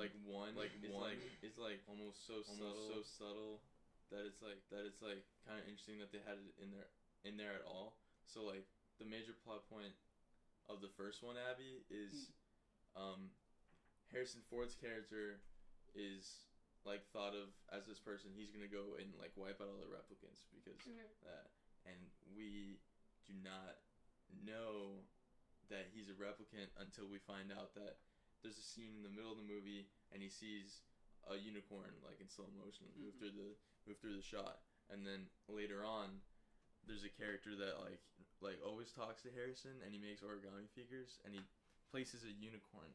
it's like almost so subtle that it's like kind of interesting that they had it in there at all. So like the major plot point of the first one, Abby, is Harrison Ford's character is like thought of as this person. He's gonna go and like wipe out all the replicants because that, and we do not know that he's a replicant until we find out that there's a scene in the middle of the movie and he sees a unicorn like in slow motion move through the shot, and then later on there's a character that like always talks to Harrison, and he makes origami figures, and he places a unicorn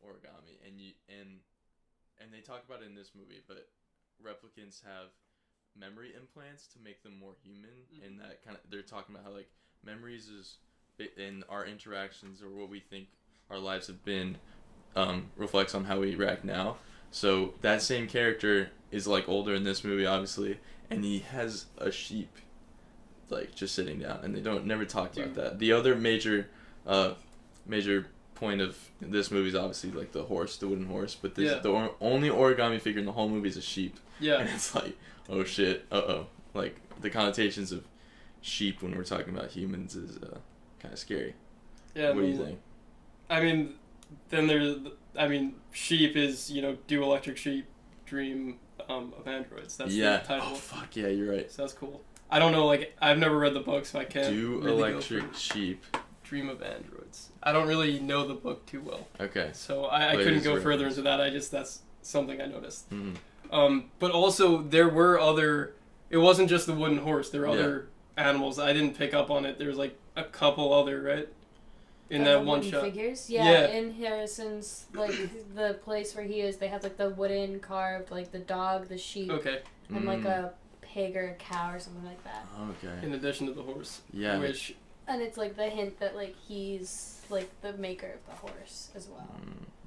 origami, and they talk about it in this movie, but replicants have memory implants to make them more human, and that kind of, they're talking about how like memories is in our interactions or what we think our lives have been reflects on how we react now. So that same character is like older in this movie, obviously, and he has a sheep like just sitting down, and they never talk about that. The other major point of this movie is obviously like the wooden horse, but the only origami figure in the whole movie is a sheep. Yeah, and it's like, oh shit, like the connotations of sheep when we're talking about humans is kind of scary. Yeah, what do you think? I mean, then sheep is, Do Electric Sheep, Dream of Androids. That's the title. Oh fuck yeah, you're right. So that's cool. I don't know, like, I've never read the book, so I can't Do really Electric Sheep. Dream of Androids. I don't really know the book too well. Okay. So I couldn't go further into that. that's something I noticed. But also, there were it wasn't just the wooden horse. There were other animals. I didn't pick up on it. There was like a couple other, right? In that one shot. Figures? Yeah, in Harrison's, like, the place where he is, they have like the wooden carved, like the dog, the sheep. Okay. And like a pig or a cow or something like that. Okay. In addition to the horse. Yeah. And it's like the hint that like he's like the maker of the horse as well.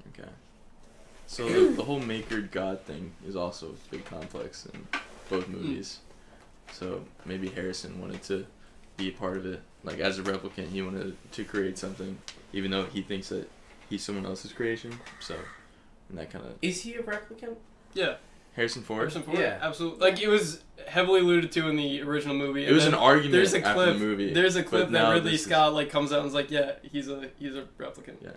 Okay. So the whole maker god thing is also a big complex in both movies. So maybe Harrison wanted to be a part of it. Like as a replicant, he wanted to create something, even though he thinks that he's someone else's creation. So, and that kind of. Is he a replicant? Yeah. Harrison Ford? Harrison Ford, yeah, absolutely. Like, it was heavily alluded to in the original movie. It was an argument after the movie. There's a clip that Ridley Scott, like, comes out and is like, yeah, he's a replicant. Yeah.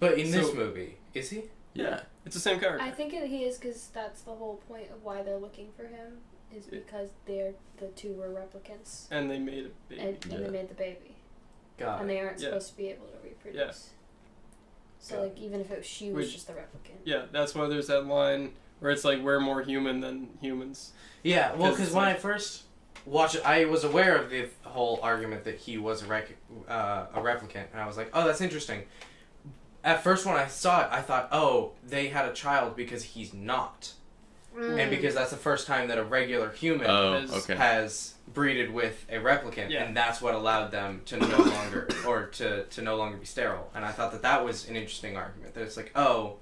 But in this movie, is he? Yeah. It's the same character. I think he is, because that's the whole point of why they're looking for him, is because the two were replicants. And they made a baby. And they made the baby. Got it. And they aren't supposed to be able to reproduce. Yeah. So, like, even if she was just the replicant. Yeah, that's why there's that line where it's like, we're more human than humans. Yeah, well, because when I first watched it, I was aware of the whole argument that he was a replicant, and I was like, oh, that's interesting. At first, when I saw it, I thought, oh, they had a child because he's not. And because that's the first time that a regular human has breeded with a replicant, and that's what allowed them to no longer, or to no longer be sterile. And I thought that was an interesting argument, that it's like, oh,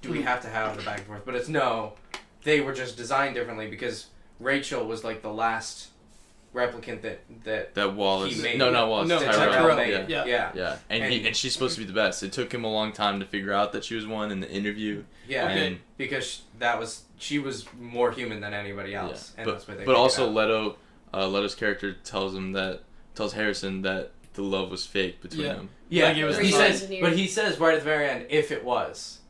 do we have to have the back and forth? But it's no, they were just designed differently because Rachel was like the last replicant that Wallace. He made. No, not Wallace. No, Tyrell. Made. Yeah. And she's supposed to be the best. It took him a long time to figure out that she was one in the interview. Yeah, because she was more human than anybody else. Yeah. And that's what they but also Leto's character tells Harrison that the love was fake between them. Yeah, like he says right at the very end, if it was.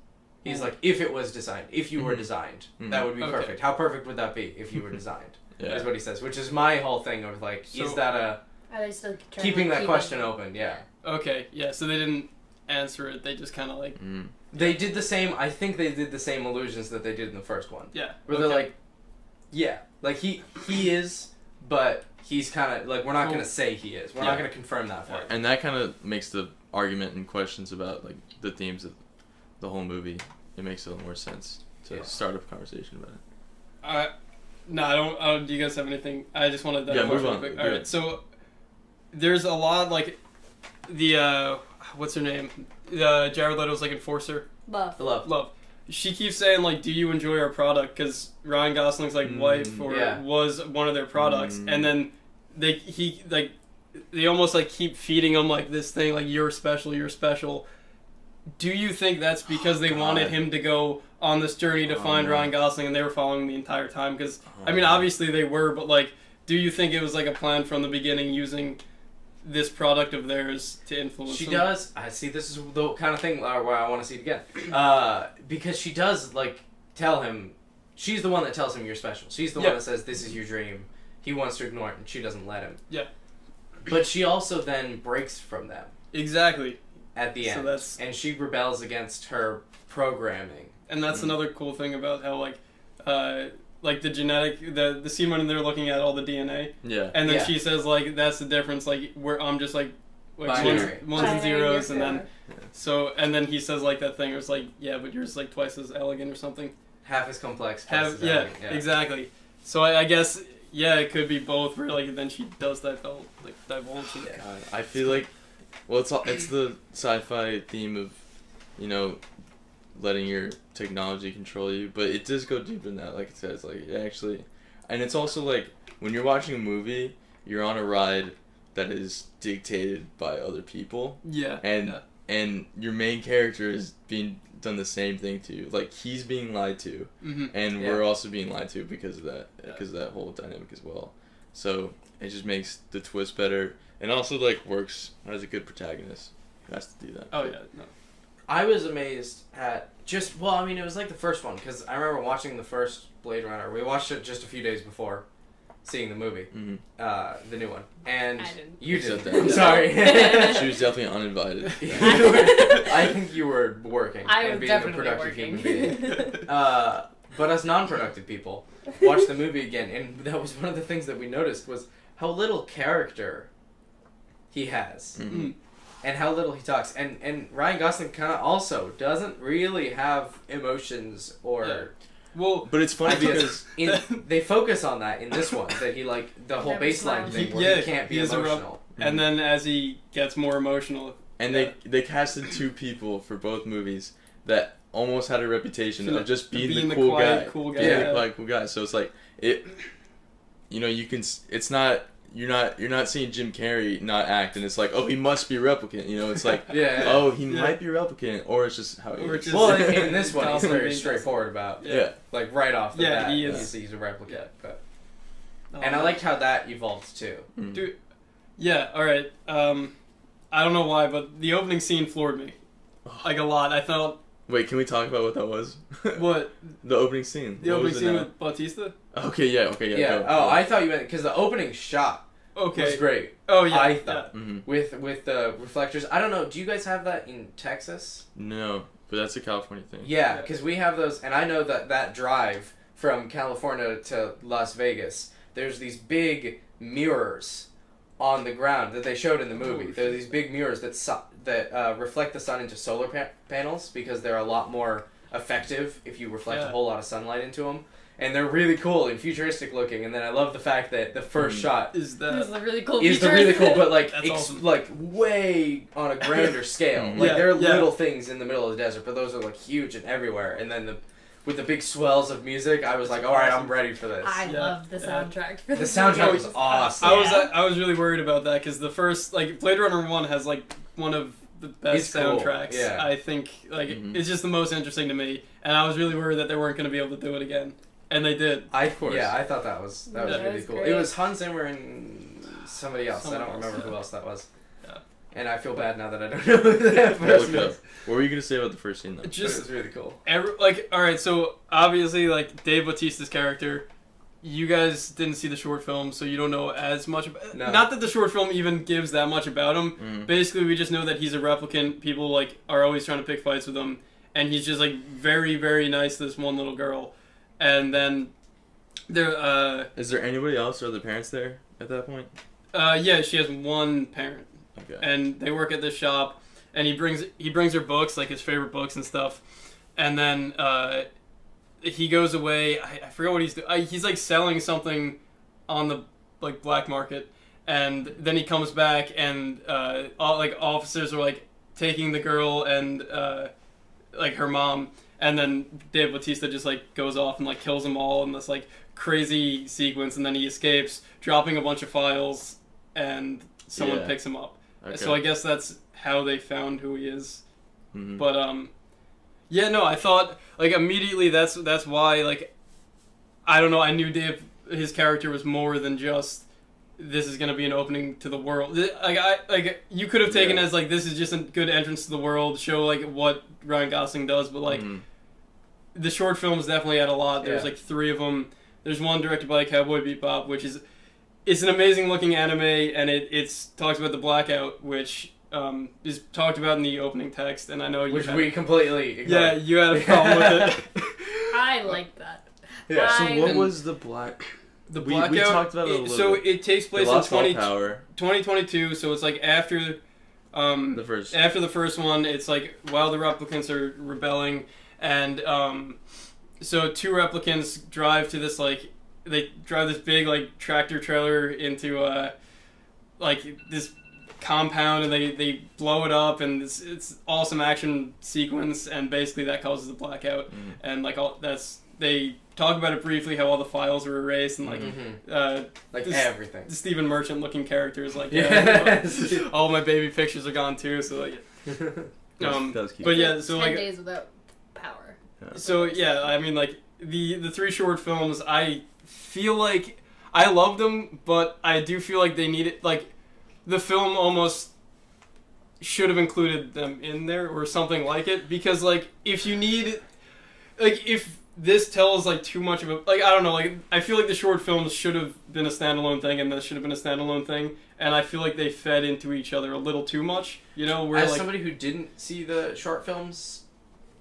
He's like, if it was designed, if you were designed, that would be perfect. How perfect would that be if you were designed? Is what he says, which is my whole thing of like, is that are they still keeping that question open? Yeah. Okay, yeah, so they didn't answer it, they just kind of like... They did the same, I think they did the same illusions that they did in the first one. Yeah. Where they're like, yeah, like he is, but he's kind of, like, we're not going to say he is. We're not going to confirm that for him. And that kind of makes the argument and questions about, like, the themes of the whole movie, it makes a little more sense to start a conversation about it. No, I don't. Do you guys have anything? I just wanted to move on. Quick. All right, so there's a lot like the what's her name? Jared Leto's like enforcer. Love. She keeps saying like, "Do you enjoy our product?" Because Ryan Gosling's like wife was one of their products, and then they almost like keep feeding him like this thing like you're special. do you think that's because they wanted him to go on this journey to find Ryan Gosling and they were following the entire time? Because, I mean, obviously they were, but, like, do you think it was, like, a plan from the beginning using this product of theirs to influence She them? does. I see, this is the kind of thing where I want to see it again. Because she does, like, tell him, she's the one that tells him you're special. She's the one that says, this is your dream. He wants to ignore it, and she doesn't let him. Yeah. But she also then breaks from them. Exactly. At the end. And she rebels against her programming. And that's another cool thing about how, like the genetic, the scene when they're looking at all the DNA. Yeah. And then she says, like, that's the difference, like, where I'm just, like ones and zeros, and then, and then he says, like, that thing, it's like, yeah, but yours is, like, twice as elegant or something. Half as complex, twice as elegant. Yeah, exactly. So I guess, yeah, it could be both, where, like, then she does that, divulge. I feel like, well, it's the sci-fi theme of, you know, letting your technology control you, but it does go deeper than that, like it says, like, actually, and it's also, like, when you're watching a movie, you're on a ride that is dictated by other people. Yeah. And your main character is being done the same thing to you. Like, he's being lied to, and we're also being lied to because of that whole dynamic as well. So it just makes the twist better, and also, like, works as a good protagonist. He has to do that. Oh yeah, no. I was amazed at it was like the first one, because I remember watching the first Blade Runner. We watched it just a few days before seeing the movie, the new one. And I didn't. You did. I'm sorry. She was definitely uninvited. I think you were working. I and was being definitely a productive working. human being. But as non-productive people, watched the movie again, and that was one of the things that we noticed was how little character he has. And how little he talks. And Ryan Gosling kind of also doesn't really have emotions or... Yeah. Well, but it's funny because they focus on that in this one, that he, like, the whole baseline thing where he can't be emotional. And then as he gets more emotional... And they casted two people for both movies that almost had a reputation of just being the cool guy. Being the quiet, cool guy. So it's like, you know, you can... It's not... You're not seeing Jim Carrey not act, and it's like, oh, he must be a replicant. You know, it's like, oh, he might be a replicant, or it's just how he is. Well, in this one, he's very straightforward about like, right off the bat, he's a replicant. But, and I liked how that evolved, too. Dude, alright. I don't know why, but the opening scene floored me. Like, a lot. I thought... Wait, can we talk about what that was? What? The opening scene. The opening scene with Bautista? Okay, yeah. Go. I thought you meant, because the opening shot was great. Oh, yeah. I thought. With the reflectors. I don't know, do you guys have that in Texas? No, but that's a California thing. Yeah, because we have those, and I know that drive from California to Las Vegas, there's these big mirrors on the ground that they showed in the movie. There are these big mirrors that reflect the sun into solar panels, because they're a lot more effective if you reflect a whole lot of sunlight into them. And they're really cool and futuristic looking. And then I love the fact that the first shot is the really cool. But like awesome. Like way on a grander scale. Like there are little things in the middle of the desert, but those are like huge and everywhere. And then with the big swells of music, I was like, all right, I'm ready for this. I loved the soundtrack. For the soundtrack was awesome. I was really worried about that, because the first, like, Blade Runner 1 has, like, one of the best soundtracks. Cool. Yeah. I think, like, it's just the most interesting to me. And I was really worried that they weren't going to be able to do it again. And they did. Of course. Yeah, I thought that was really cool. Great. It was Hans Zimmer and somebody else. I don't remember who else that was. Yeah. And I feel bad now that I don't know who that person is. What were you going to say about the first scene, though? It was really cool. Alright, so obviously, like, Dave Bautista's character, you guys didn't see the short film, so you don't know as much about... No. Not that the short film even gives that much about him. Basically, we just know that he's a replicant. People, like, are always trying to pick fights with him. And he's just, like, very, very nice to this one little girl. And then there is there anybody else, or are the parents there at that point? Yeah, she has one parent. Okay. And they work at this shop, and he brings her books, like his favorite books and stuff. And then he goes away. I forgot what he's doing. He's like selling something on the like black market, and then he comes back, and all like officers are like taking the girl and like her mom. And then Dave Bautista just, like, goes off and, like, kills them all in this, like, crazy sequence. And then he escapes, dropping a bunch of files, and someone picks him up. Okay. So I guess that's how they found who he is. Mm-hmm. But yeah, no, I thought like immediately that's why like I don't know, I knew his character was more than just this is gonna be an opening to the world. Like you could have taken it as like this is just a good entrance to the world, show like what Ryan Gosling does, but like the short films definitely had a lot. There's like 3 of them. There's one directed by Cowboy Bebop, which it's an amazing looking anime, and it talks about the blackout, which is talked about in the opening text, and I know you we completely ignored. Yeah, you had a problem with it. I like that. Yeah. So what was the The blackout. We talked about it a little so bit. it takes place in 2022. So it's like after after the first one. It's like while the replicants are rebelling, and so 2 replicants drive to this like they drive this big like tractor trailer into like this compound, and they blow it up, and it's awesome action sequence, and basically that causes the blackout, and like they talk about it briefly, how all the files were erased, and like everything. The Stephen Merchant looking character is like, yes. all my baby pictures are gone too, so like, but yeah, so 10 like days without power. So yeah, I mean like the 3 short films, I feel like I love them, but I do feel like they need it. Like the film almost should have included them in there or something like it, because like if you need, like if this tells like too much of a, like I don't know, like I feel like the short films should have been a standalone thing, and this should have been a standalone thing, and I feel like they fed into each other a little too much. You know, where as like somebody who didn't see the short films,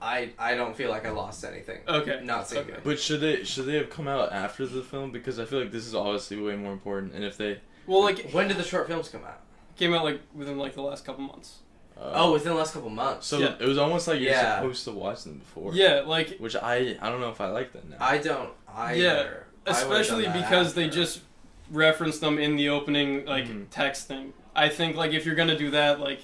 I don't feel like I lost anything. Okay. Not seeing them. But should they have come out after the film? Because I feel like this is obviously way more important. And if they when did the short films come out? Came out like within like the last couple months. Within the last couple months. So it was almost like you're supposed to watch them before. Yeah, like which I don't know if I like that now. I don't either. Yeah, especially because they just referenced them in the opening like text thing. I think like if you're gonna do that, like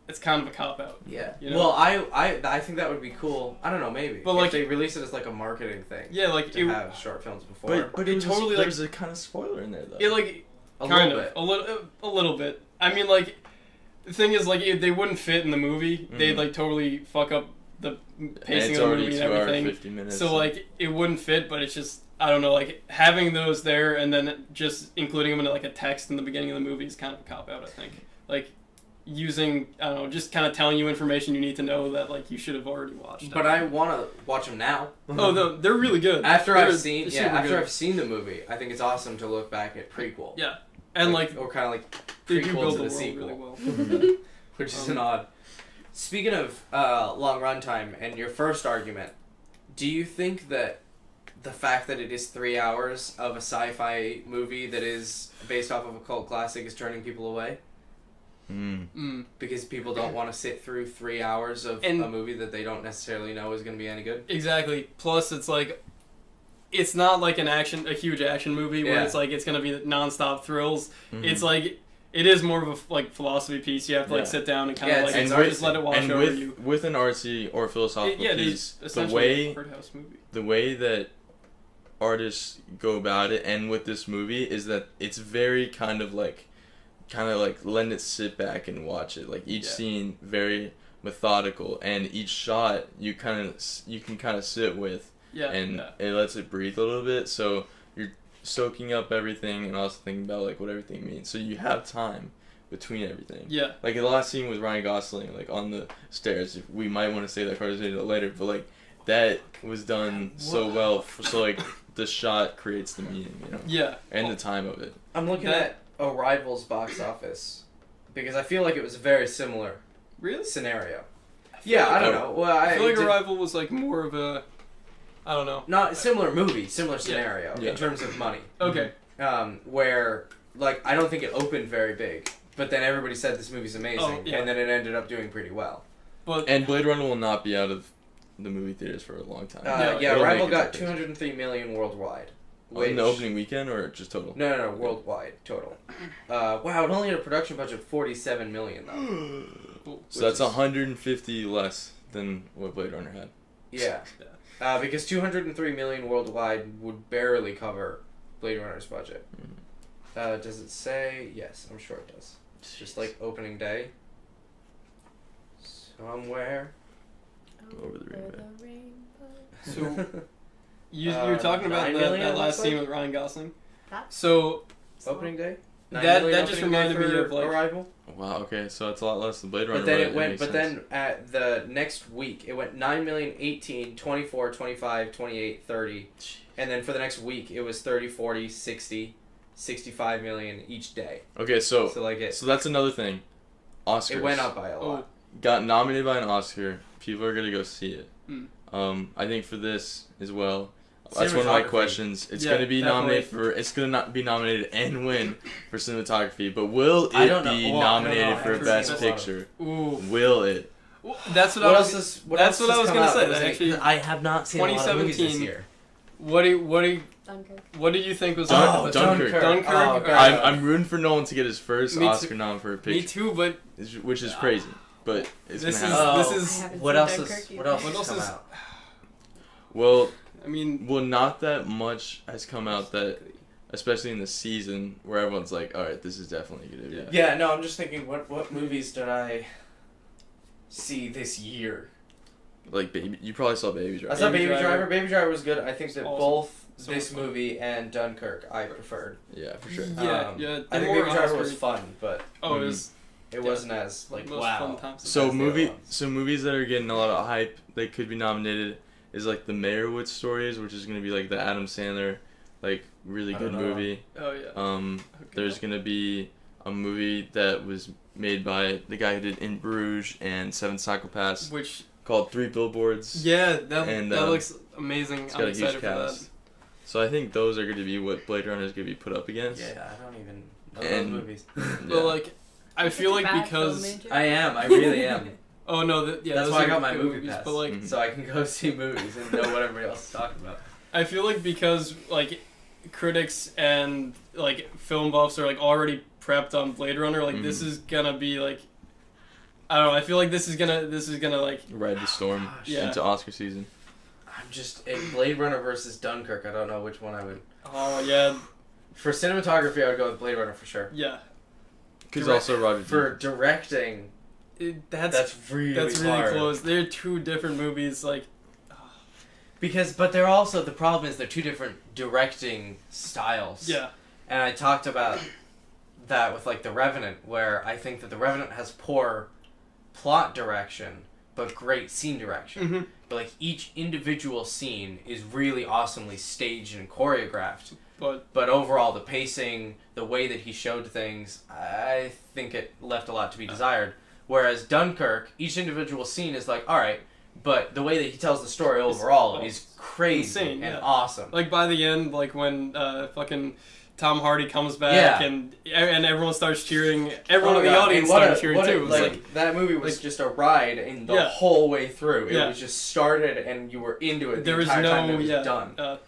it's kind of a cop out. Yeah. You know? Well, I think that would be cool. I don't know, maybe. But if like they release it as like a marketing thing. Yeah, like to have short films before. But it totally there's a kind of spoiler in there though. It like a little bit. I mean, like the thing is, like they wouldn't fit in the movie. They'd like totally fuck up the pacing of the movie and everything. 50 minutes. So like it wouldn't fit, but it's just I don't know, like having those there and then just including them in like a text in the beginning of the movie is kind of a cop out. I think like using I don't know, just kind of telling you information you need to know that like you should have already watched. But I want to watch them now. Oh no, they're really good. After I've seen the movie, I think it's awesome to look back at prequel. Yeah. And like or kind of like they do build prequel to the the world sequel, really well. which is an odd. Speaking of long runtime and your first argument, do you think that the fact that it is 3 hours of a sci-fi movie that is based off of a cult classic is turning people away? Because people don't want to sit through 3 hours of a movie that they don't necessarily know is going to be any good? Exactly. Plus, it's like it's not like a huge action movie where it's like it's gonna be nonstop thrills. It's like it is more of a like philosophy piece. You have to like sit down and kind of like just let it wash over you. With an artsy or philosophical piece, the way that artists go about it, and with this movie is that it's very kind of like letting it sit back and watch it. Like each scene very methodical, and each shot you can kind of sit with. It lets it breathe a little bit, so you're soaking up everything and also thinking about like what everything means. So you have time between everything. Yeah. Like the last scene with Ryan Gosling, like on the stairs. We might want to say that conversation later, but like that was done so well. So like the shot creates the meaning, you know. Yeah. And the time of it. I'm looking at Arrival's box office because I feel like it was a very similar scenario. I don't know. Well, I feel like Arrival was like more of a I don't know. Not similar movie, similar scenario in terms of money. Okay. Where like I don't think it opened very big, but then everybody said this movie's amazing, and then it ended up doing pretty well. And Blade Runner will not be out of the movie theaters for a long time. Arrival got 203 million worldwide. In the opening weekend or just total? No, worldwide total. Wow, it only had a production budget of 47 million though. So that's 150 less than what Blade Runner had. Yeah. Because 203 million worldwide would barely cover Blade Runner's budget. Does it say? Yes, I'm sure it does. It's just like opening day. Somewhere. Over the rainbow. So you were talking about 9 million, that last it looks scene like? with Ryan Gosling. That- So Opening day. that just reminded me of like Arrival. Wow. Okay, so it's a lot less than Blade Runner. But then it makes went. But sense. then at the next week, it went 9 million, 18, 24, 25, 28, 30, and then for the next week, it was 30, 40, 60, 65 million each day. Okay, so like it. so that's another thing. Oscars. It went up by a lot. Got nominated by an Oscar. People are gonna go see it. Mm. I think for this as well. That's one of my questions. It's gonna be nominated for. It's gonna not be nominated and win for cinematography, but will it be nominated for Best Picture? Ooh. Will it? Well, that's what What I else was. is? That's what I was gonna say. That That actually, I have not seen a lot of movies this 2017. year. Dunkirk. What do you think was Dunkirk. Dunkirk. Oh, God. I'm rooting for Nolan to get his first Me too. Oscar nom for a picture. Me too, but Which is crazy, but it's This gonna is- happen. this I is- haven't What seen else Dunkirk is? either. What else What has else come is- out? Well, I mean, not that much has come out that, especially in the season where everyone's like, all right, this is definitely gonna be. Yeah, no, I'm just thinking, what movies did I see this year? Like baby, you probably saw Baby Driver. I saw Baby Baby Driver. Driver. Baby Driver was good. I think that Awesome. both So this fun. movie and Dunkirk I preferred. Yeah, for sure. Yeah, Um, yeah. I think more Baby Driver was Oscar- fun, but Oh, it was it wasn't as like most wow. fun times. So That's the other ones. so movies that are getting a lot of hype that could be nominated is like the Meyerowitz stories, which is gonna be like the Adam Sandler, like really I good don't know. movie. Oh yeah. Um, Okay. there's gonna be a movie that was made by the guy who did In Bruges and Seven Psychopaths Which called Three Billboards. yeah, that And, that looks amazing. It's I'm got a huge excited for that. cast. So I think those are gonna be what Blade Runner is gonna be put up against. Yeah, I don't even know And- those movies. But like, I feel Such a like bad because film major. I am. I really am. oh no, yeah, That's those why I are got my good movie movies, pass. But like, Mhm. So I can go see movies and know what everybody else is talking about. I feel like because like critics and like film buffs are like already prepped on Blade Runner, like this Mhm. is gonna be like, I don't know. I feel like this is gonna like Ride the storm Yeah. into Oscar season. I'm just in Blade Runner versus Dunkirk. I don't know which one I would. oh yeah For cinematography, I would go with Blade Runner for sure. yeah. Because Direct- also Roger. For directing, That's that's really really hard. close. They're two different movies. Like But they're also, the problem is they're two different directing styles. yeah, And I talked about that with like The Revenant, where I think that The Revenant has poor plot direction, but great scene direction. hmm But like each individual scene is really awesomely staged and choreographed. but Overall, the pacing, the way that he showed things, I think it left a lot to be desired. Whereas Dunkirk, each individual scene is like, all right, but the way that he tells the story overall is crazy insane, and yeah. awesome. like by the end, like when fucking Tom Hardy comes back Yeah. and everyone starts cheering, everyone Oh in the my God, audience and what started a- cheering what a- too. It was like that movie was like- just a ride in the Yeah. whole way through. It Yeah. was just started and you were into it the there was entire time no it was yeah. done.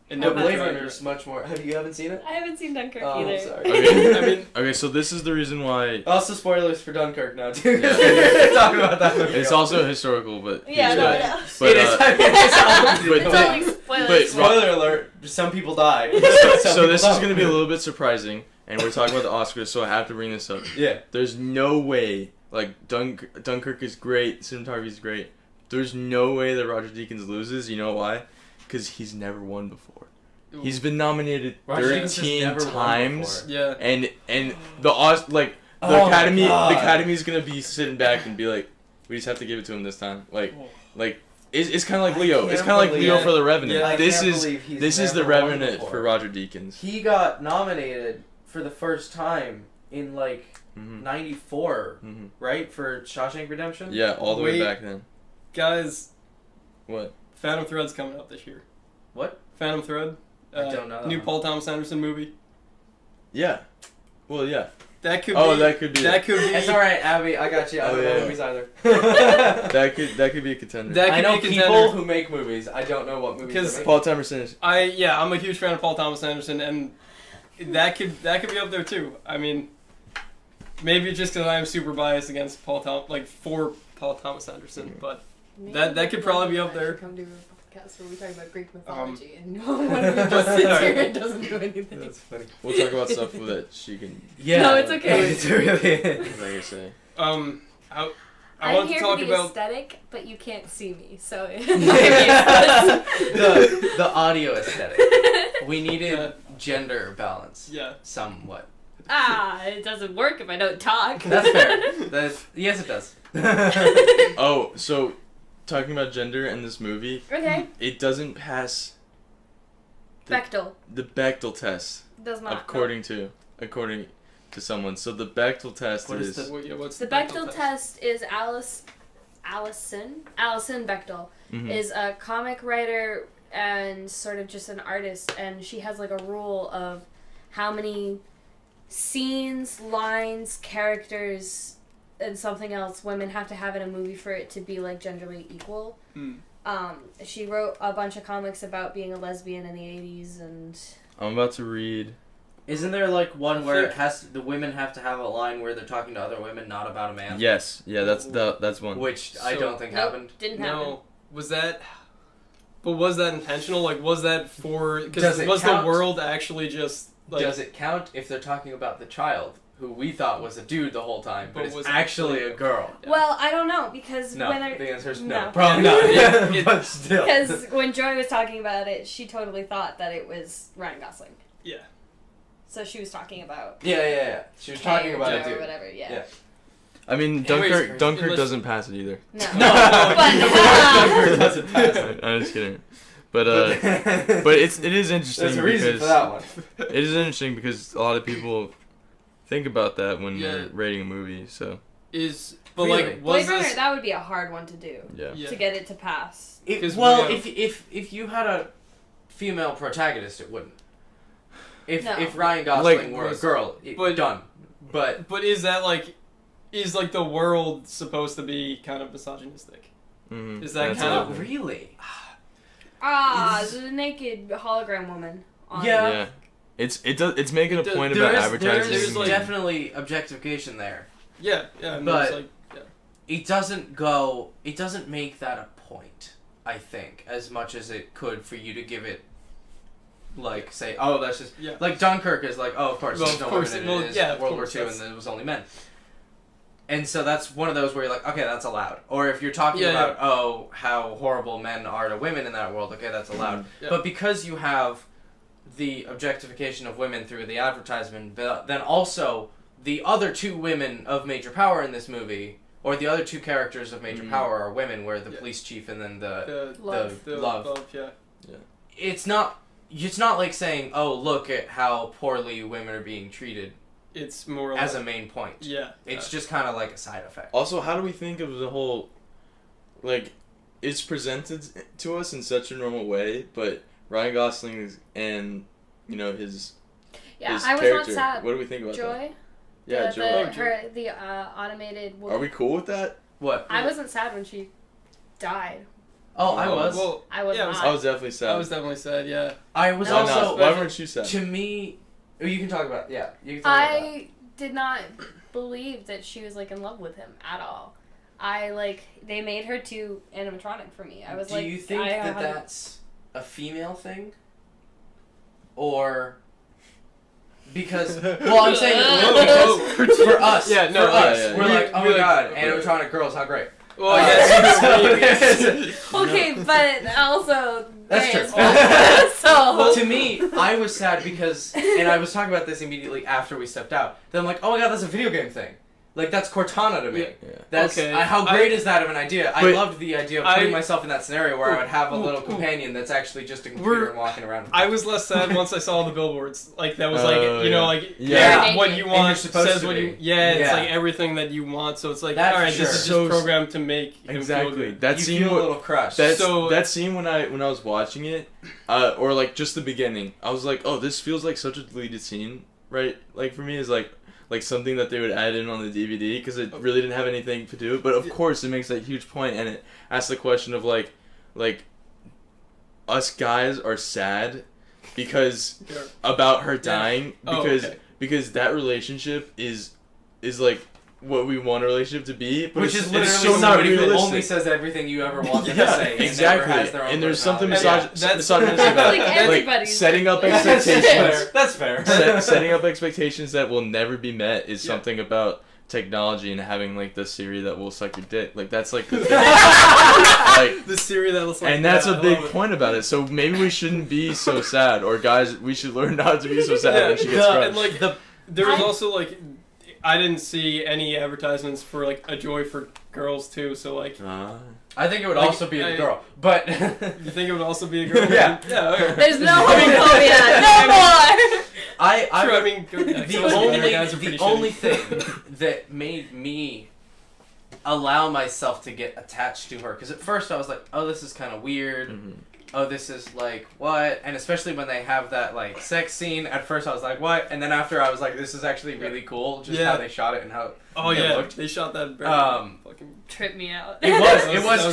It But never Blade dragged Runner is much more. You haven't seen it? I haven't seen Dunkirk Oh, either. sorry. Okay. I mean, Okay, so this is the reason why Also, spoilers for Dunkirk now too. Yeah. We're talking about that movie. it's also historical, but Yeah, here's no, why. I know. But, It is. I mean, it's all- but- It's all like spoilers. but- Spoiler alert: some people die. So this is going to be a little bit surprising, and we're talking about the Oscars, so I have to bring this up. Yeah. There's no way, like, Dunkirk is great, cinematography is great. There's no way that Roger Deakins loses. You know why? Because he's never won before. He's been nominated Roger Deakins has 13 never won times, before. yeah. and the Oh my Academy, God. the Academy's gonna be sitting back and be like, we just have to give it to him this time. Like it's kind of like I Leo. can't It's kind of like believe Leo it. for the Revenant. Yeah. I this can't is believe he's this is the never won Revenant before. for Roger Deakins. He got nominated for the first time in like Mhm. '94, Mhm. right? For Shawshank Redemption. Yeah, all the way Wait. back then. Guys, What? Phantom Thread's coming out this year. What? Phantom Thread. I don't know that New one. Paul Thomas Anderson movie. Yeah. Well, yeah. That could Oh, be. that could be. That could be. It's all right, Abby. I got you. I Oh, don't yeah. know movies either. That could be a contender. That I could know be a people contender. who make movies. I don't know what movies. Because they're Paul Thomas Anderson. I'm a huge fan of Paul Thomas Anderson, and that could be up there too. I mean, maybe just because I'm super biased against for Paul Thomas Anderson, but Maybe that could probably be up I should there. Come do a podcast where we talk about Greek mythology and one of them just sits here and doesn't do anything. That's funny. We'll talk about stuff that she can. Yeah. No, it's okay. It's really. Like I say. How I I'm want to here talk for the about. aesthetic, but you can't see me, so the audio aesthetic. We needed gender balance. Yeah. Somewhat. it doesn't work if I don't talk. That's fair. Yes, it does. Oh, so talking about gender in this movie, Okay. it doesn't pass Bechdel the Bechdel test does not. according to someone. So the Bechdel test What is is What's The Bechdel test is Alison Bechdel is a comic writer and sort of just an artist, and she has like a rule of how many scenes, lines, characters, and something else women have to have in a movie for it to be like genderly equal. She wrote a bunch of comics about being a lesbian in the 80s, and I'm about to read. Isn't there like one where the women have to have a line where they're talking to other women, not about a man? Yes, yeah, that's one. Which I don't think happened. Didn't happen. No, was that? But was that intentional? Like, was that for? Does Because it was count? the world actually just like? Does it count if they're talking about the child, who we thought was a dude the whole time, but But it's was actually a girl? Well, I don't know because No, when the answer is No. no. Probably not. But still. because when Joy was talking about it, she totally thought that it was Ryan Gosling. Yeah. So she was talking about Yeah. She was talking about Joe it, or dude. whatever. Yeah. I mean, Anyways, Dunkirk unless- doesn't pass it either. No. No, But- doesn't pass it. I'm just kidding. But it is interesting. There's a reason because for that one. It is interesting because a lot of people think about that when Yeah. they're rating a movie. So But Really? like, was Blade Runner, this? that would be a hard one to do Yeah. to get it to pass. Well, if you had a female protagonist, it wouldn't. If No. if Ryan Gosling Like, were a girl, done. But But is that like, is like the world supposed to be kind of misogynistic? Is that That's kind it. of- not really. The naked hologram woman. Yeah. Yeah, it's making a It point does- about There's advertising. there's, like- definitely objectification there. Yeah. And But- there's, like, It doesn't make that a point, I think, as much as it could for you to give it, like, say, oh, that's just, yeah. like, Dunkirk is like, oh, of course, Well, there's of no course, women in well, it, it's yeah, of World course, War II, and there was only men. And so that's one of those where you're like, okay, that's allowed. Or if you're talking Yeah, about, oh, how horrible men are to women in that world, okay, that's allowed. Yeah. But because you have the objectification of women through the advertisement, then also the other two women of major power in this movie, or the other two characters of major power are women, where the police chief and then the Love. love. Yeah. It's not like saying, oh, look at how poorly women are being treated It's more as like, a main point. yeah. It's just kind of like a side effect. Also, how do we think of the whole, like, it's presented to us in such a normal way, but Ryan Gosling and, you know, his Yeah, his I was character. not sad. What do we think about that? Joy. Yeah, Joy. The automated woman. Are we cool with that? What? I wasn't sad when she died. Oh, I was. Well, I was Yeah, not. I was definitely sad. I was definitely sad. Yeah. I was No, Why also. not? Why weren't you sad? To me, oh, you can talk about. Yeah, you can talk about that. I did not believe that she was like in love with him at all. They made her too animatronic for me. I was Do like, you think I that had- that's a female thing, or because? Well, I'm saying because for us, Yeah, no, for us, yeah, yeah. we're like, oh my We're god, like- animatronic girls, how great. Well, yes. Okay, but also That's gay true. as well. Well, So to me, I was sad because, and I was talking about this immediately after we stepped out. Then I'm like, oh my god, that's a video game thing. Like, that's Cortana to me. Yeah. Yeah. That's Okay. how great is that of an idea? I But- loved the idea of putting myself in that scenario where I would have a little companion that's actually just a computer and walking around. I was less sad once I saw the billboards. Like that was Oh, like you know yeah. like Yeah. what you And want you're supposed says to what be. you it's Yeah. like everything that you want. So it's like That's all right, for this is sure. just programmed to make him feel Exactly. good. That you scene. feel a little crushed. That scene when I was watching it, or like just the beginning, I was like, oh, this feels like such a deleted scene, right? Like for me, is like something that they would add in on the DVD because it really didn't have anything to do. But of course, it makes that huge point, and it asks the question of like us guys are sad because Yeah. about her dying Oh, because okay. because that relationship is like what we want a relationship to be, but Which is it's literally so not somebody that realistic. only says everything you ever want them Yeah, to say. and exactly. never has their own And there's something personality. misogynistic That's about like like everybody's- setting up That's expectations. That's fair. Setting up expectations that will never be met is Yeah. something about technology and having like the Siri that will suck your dick. Like that's like the thing. Like the Siri that will suck. And that's a big point about it. So maybe we shouldn't be so sad, or guys, we should learn not to be so sad when she gets crushed. And like there was also like I didn't see any advertisements for like a Joy for girls too. So like. I think it would like, also be a girl, but... You think it would also be a girl? Yeah. Yeah, okay. There's no homophobia, no more! I mean, the only thing that made me allow myself to get attached to her, because at first I was like, oh, this is kind of weird. Mm-hmm. Oh, this is like, what? And especially when they have that like sex scene, at first I was like, what? And then after I was like, this is actually really cool, just how they shot it and how it looked. They shot that fucking tripped me out. It was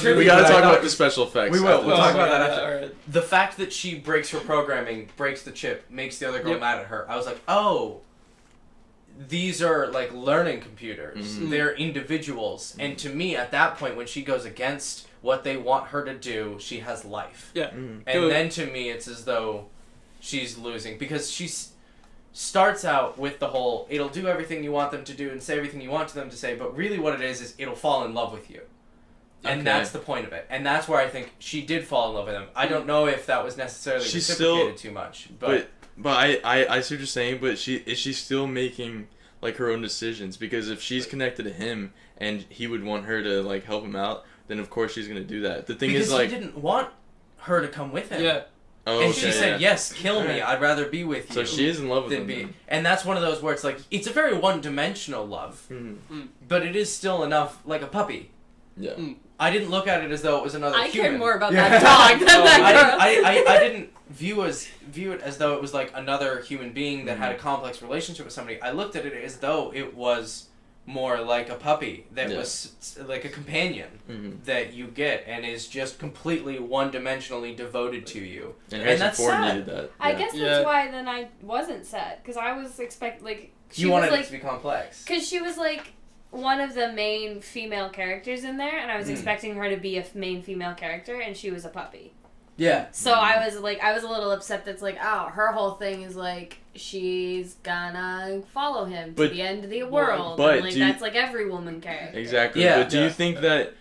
trippy. We gotta talk about the special effects. We will. We'll talk about that after. All right. The fact that she breaks her programming, breaks the chip, makes the other girl mad at her. I was like, oh, these are like learning computers. Mm-hmm. They're individuals. Mm-hmm. And to me, at that point, when she goes against what they want her to do, she has life. Yeah. Mm-hmm. And then to me, it's as though she's losing, because she starts out with the whole, it'll do everything you want them to do and say everything you want them to say, but really what it is it'll fall in love with you. And that's the point of it. And that's where I think she did fall in love with him. I don't know if that was necessarily reciprocated too much. But I see what you're saying, but is she still making like her own decisions? Because if she's connected to him and he would want her to like help him out, then of course she's gonna do that. The thing is, like, he didn't want her to come with him. Yeah. Oh, and she said, yes, kill me. I'd rather be with you. So she is in love with him. And that's one of those where it's like, it's a very one-dimensional love. Mm-hmm. But it is still enough, like a puppy. Yeah. I didn't look at it as though it was another human. I cared more about that dog than that girl. I didn't view it as though it was like another human being that had a complex relationship with somebody. I looked at it as though it was more like a puppy that was like a companion that you get and is just completely one-dimensionally devoted to you. And that's sad. Needed that. I guess that's why then I wasn't sad, because I was expecting like you wanted it to be complex. Because she was like one of the main female characters in there, and I was expecting her to be a main female character, and she was a puppy. Yeah. So I was a little upset that's like, oh, her whole thing is like, she's gonna follow him to the end of the world. But and, like, that's like every woman character. Exactly. Yeah. But do you think that,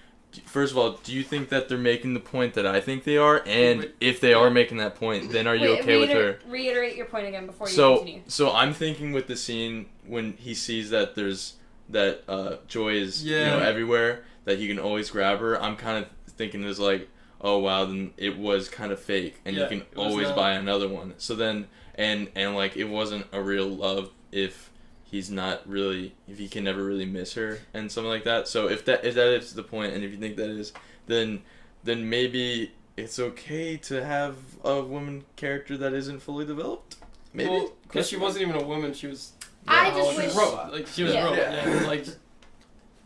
first of all, do you think that they're making the point that I think they are? And if they are making that point, then are you okay with her? Reiterate your point again before you continue. So I'm thinking with the scene when he sees that Joy is everywhere, that he can always grab her, I'm kind of thinking is like, oh wow, then it was kind of fake, and you can always buy another one. So then, and like it wasn't a real love if he can never really miss her and something like that. So if that is the point, and if you think that is, then maybe it's okay to have a woman character that isn't fully developed. Maybe because she wasn't even a woman; she was. I just wish like she was a robot. Yeah. Like.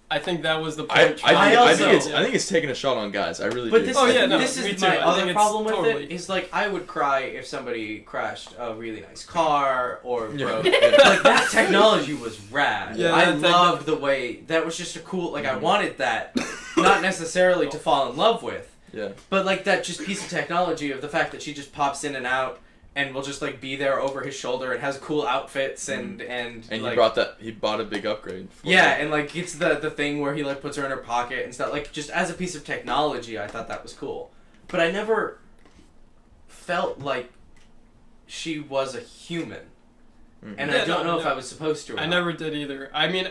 I think that was the point. I think it's taking a shot on guys. I really do. This is my other problem with it. Is like I would cry if somebody crashed a really nice car or broke. Like that technology was rad. Yeah, I loved the way that was just a cool. Like I wanted that, not necessarily to fall in love with. Yeah. But like that just piece of technology of the fact that she just pops in and out. And will just like be there over his shoulder and has cool outfits and like, he bought a big upgrade. And like it's the thing where he like puts her in her pocket and stuff, like just as a piece of technology. I thought that was cool, but I never felt like she was a human, and I don't know if I was supposed to. I never did either. I mean,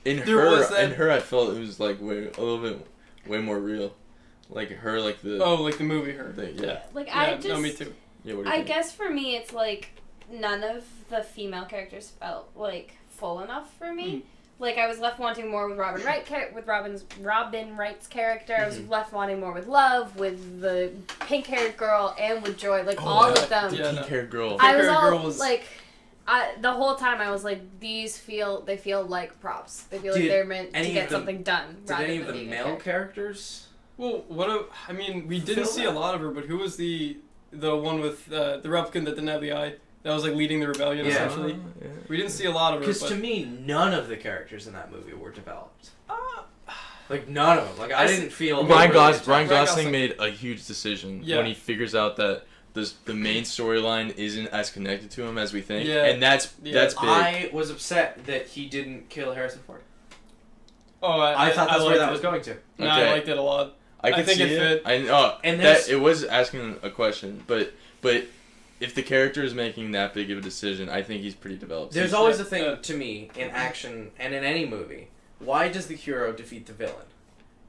in her, I felt it was like a little bit way more real, like her, like the like the movie Her. No, me too. Yeah, I guess for me, it's like none of the female characters felt like full enough for me. Like I was left wanting more with Robin Wright's character. I was left wanting more with Love, with the pink-haired girl, and with Joy. Like all of them. The pink-haired girl. I was all like, the whole time I was like, they feel like props. They feel like they're meant to get something done. Did any of the male characters? Well, we didn't see a lot of her, but who was the one with the replicant that didn't have the eye that was like leading the rebellion essentially? We didn't see a lot of her. Because to me, none of the characters in that movie were developed. Like none of them. Like I didn't feel. Ryan Gosling made a huge decision when he figures out that the main storyline isn't as connected to him as we think, Yeah. and that's big. I was upset that he didn't kill Harrison Ford. Oh, I thought that's where that it. was going to. No, Okay. I liked it a lot. I think it fit. And that it was asking a question, but if the character is making that big of a decision, I think he's pretty developed. There's always a thing to me in action and in any movie. Why does the hero defeat the villain?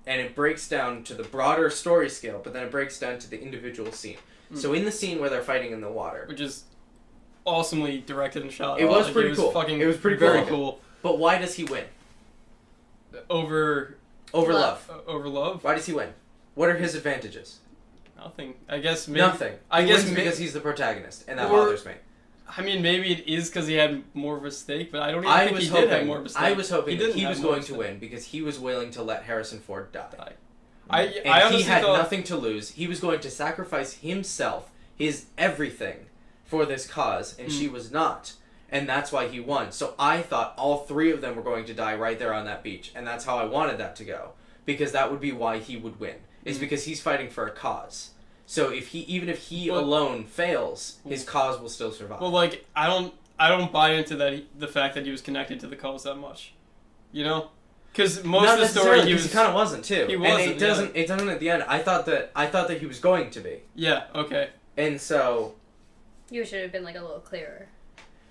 And it breaks down to the broader story scale, but then it breaks down to the individual scene. So in the scene where they're fighting in the water, which is awesomely directed and shot. It was pretty cool. It was pretty very cool. But why does he win? Over love. Over love. Why does he win? What are his advantages? Nothing. I guess maybe. Nothing. I He guess wins because he's the protagonist, and that Or- bothers me. I mean, maybe it is because he had more of a stake, but I don't even think he did have more of a stake. I was hoping that he have was more going of a to stake. win because he was willing to let Harrison Ford die. I And honestly he had thought, nothing to lose. He was going to sacrifice himself, his everything, for this cause, and she was not. And that's why he won. So I thought all three of them were going to die right there on that beach, and that's how I wanted that to go. Because that would be why he would win. It's because he's fighting for a cause. So even if he alone fails, his cause will still survive. Well, like I don't buy into that the fact that he was connected to the cause that much, you know, because most of the story he kind of wasn't too. He wasn't. And it doesn't at the end. I thought that he was going to be. Yeah. Okay. And so. You should have been like a little clearer.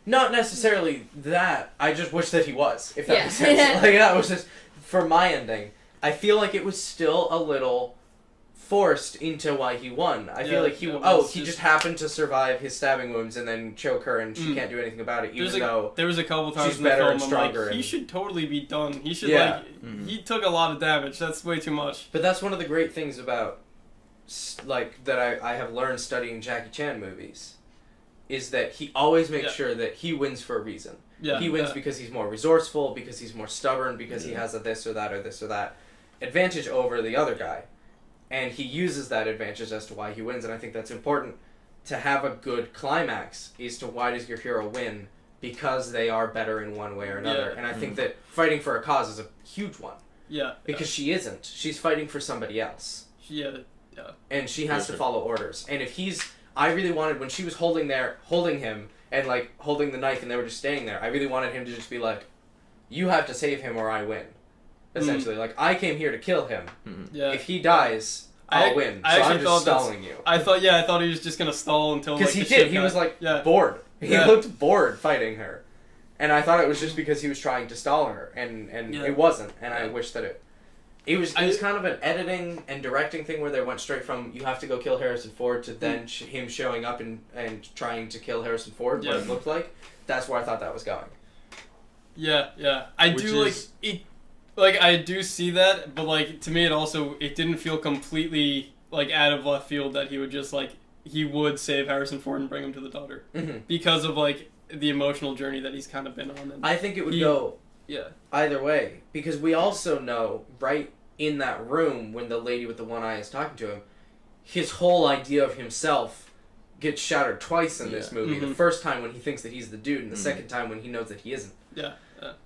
Not necessarily that. I just wish that he was. If that Yeah. makes sense. Like that was just for my ending. I feel like it was still a little forced into why he won. I feel like he just happened to survive his stabbing wounds and then choke her, and she can't do anything about it. Even though there was a couple times she's in the better film and I'm stronger. like, he should totally be done. He should he took a lot of damage. That's way too much. But that's one of the great things about that I have learned studying Jackie Chan movies, is that he always makes sure that he wins for a reason. Yeah, he wins because he's more resourceful, because he's more stubborn, because he has a this or that advantage over the other guy. And he uses that advantage as to why he wins, and I think that's important to have a good climax as to why does your hero win, because they are better in one way or another. And I think that fighting for a cause is a huge one. Yeah. Because she isn't. She's fighting for somebody else. Yeah. And she has to follow orders. And if I really wanted, when she was holding him, and like holding the knife and they were just standing there, I really wanted him to just be like, you have to save him or I win. Essentially. Like, I came here to kill him. Yeah. If he dies, I'll win. So I'm just stalling you. I thought he was just gonna stall until because like, he did. He was like bored. He looked bored fighting her, and I thought it was just because he was trying to stall her, and it wasn't. And I wish that it was kind of an editing and directing thing where they went straight from you have to go kill Harrison Ford to then him showing up and trying to kill Harrison Ford. What it looked like. That's where I thought that was going. Yeah. I do see that, but like to me it didn't feel completely like out of left field that he would just like he would save Harrison Ford and bring him to the daughter because of like the emotional journey that he's kind of been on. And I think it would go either way, because we also know right in that room when the lady with the one eye is talking to him, his whole idea of himself gets shattered twice in this movie. The first time when he thinks that he's the dude, and the second time when he knows that he isn't. Yeah.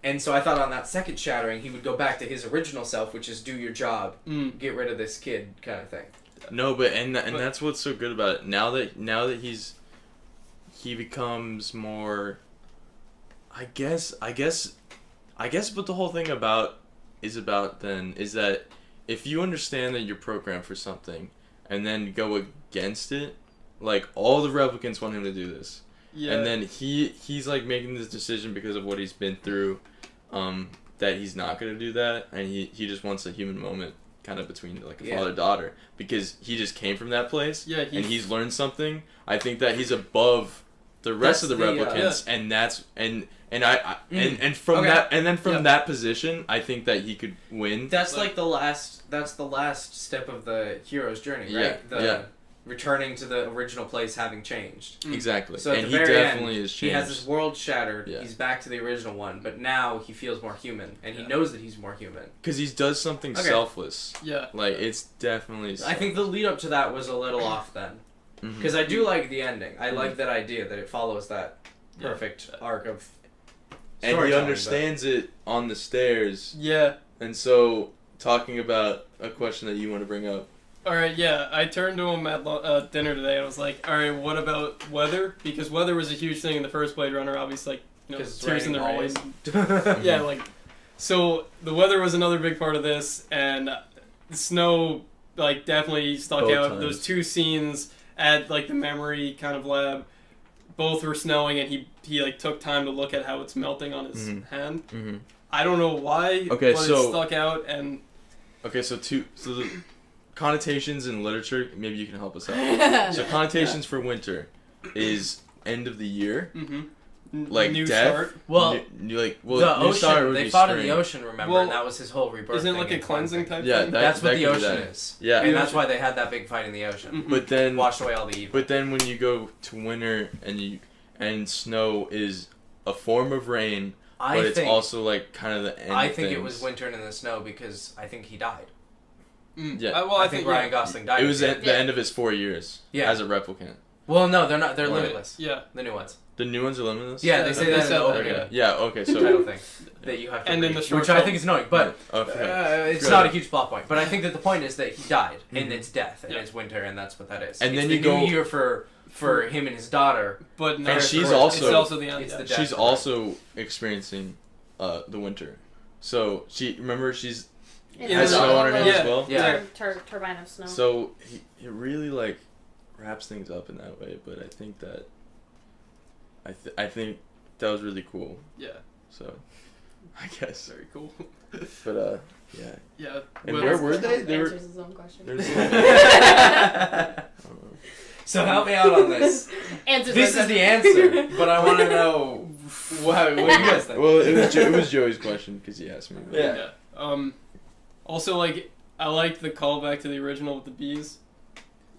And so I thought on that second shattering, he would go back to his original self, which is do your job, get rid of this kid, kind of thing. No, but that's what's so good about it. Now that he becomes more. I guess what the whole thing is about then is that if you understand that you're programmed for something and then go against it, like all the replicants want him to do this. Yeah. And then he's like making this decision because of what he's been through, that he's not gonna do that, and he just wants a human moment kind of between like a father-daughter, because he just came from that place and he's learned something. I think that he's above the rest of the replicants, and that's from that position, I think that he could win. That's like the last step of the hero's journey, right? Returning to the original place, having changed. Exactly. So at and the he very definitely end, has changed. he has his world shattered. Yeah. He's back to the original one, but now he feels more human, and he knows that he's more human. Because he does something selfless. Yeah. Like, it's definitely I think the lead up to that was a little off then. Because I do like the ending. I like that idea that it follows that perfect arc of and he understands it on the stairs. Yeah. And so, talking about a question that you want to bring up, All right, yeah. I turned to him at dinner today. I was like, all right, what about weather? Because weather was a huge thing in the first Blade Runner. Obviously, like, you know, tears in the rain. Yeah, like, so the weather was another big part of this, and the snow, like, definitely stuck out. Times. Those two scenes at, like, the memory kind of lab, both were snowing, and he like, took time to look at how it's melting on his hand. Mm-hmm. I don't know why, but it stuck out, and... Okay, so the connotations in literature, maybe you can help us out. So connotations for winter is end of the year, like new death. start. Well, the new ocean. start would they fought spring. in the ocean, remember, and that was his whole rebirth. Isn't it thing like a cleansing type Yeah, thing? that's what that the could be ocean that. is. Yeah, And that's why they had that big fight in the ocean. But then Washed away all the evil. But then when you go to winter and snow is a form of rain, but it's also like kind of the end. I of think it things. was winter in the snow because I think he died. Yeah, well, I think Ryan Gosling died. It was at the end of his 4 years as a replicant. Well, no, they're not. They're Right. limitless. Yeah. The new ones. The new ones are limitless? Yeah, they say that in the opening. Okay. Yeah, okay, so... Title thing that you have to And read, in the short which I film. think is annoying, but it's Good. not a huge plot point. But I think that the point is that he died, and it's death, and it's winter, and that's what that is. And it's then the you go... new year for him and his daughter. But And she's it's also... also the end. It's the death She's of also experiencing the winter. So, remember, she's... It has snow on her hand as well? Yeah. Turbine of snow. So, it really, like, wraps things up in that way, but I think that... I think that was really cool. Yeah. So, I guess. Very cool. But, yeah. Yeah. And where were they? They were... Answers his own question. So help me out on this. Answers This my is the question. answer, but I want to know what do you guys think? Well, it was Joey's question, because he asked me. But Yeah. Also, like, I liked the callback to the original with the bees.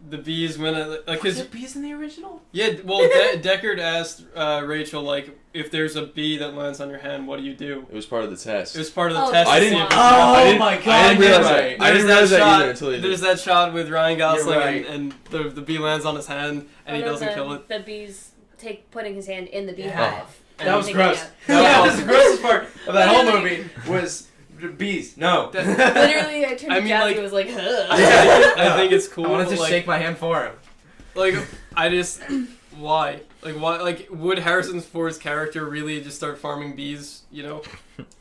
The bees when like Was there bees in the original? Yeah, well, Deckard asked Rachel, like, if there's a bee that lands on your hand, what do you do? It was part of the test. It was part of the Oh, test. I to didn't- see if I it's- didn't- my god! I didn't realize that. Right. I didn't realize that either until he did. There's that shot with Ryan Gosling You're right. and the bee lands on his hand and he doesn't kill it. The bees putting his hand in the beehive. Yeah. and That was taking it gross. out. That was the grossest part of that whole movie was bees. No. Literally, I turned I to mean, Jazzy like- and was like, huh. I think it's cool. I wanted to but, like, shake my hand for him. Like, I just... Why? Like, would Harrison Ford's character really just start farming bees, you know?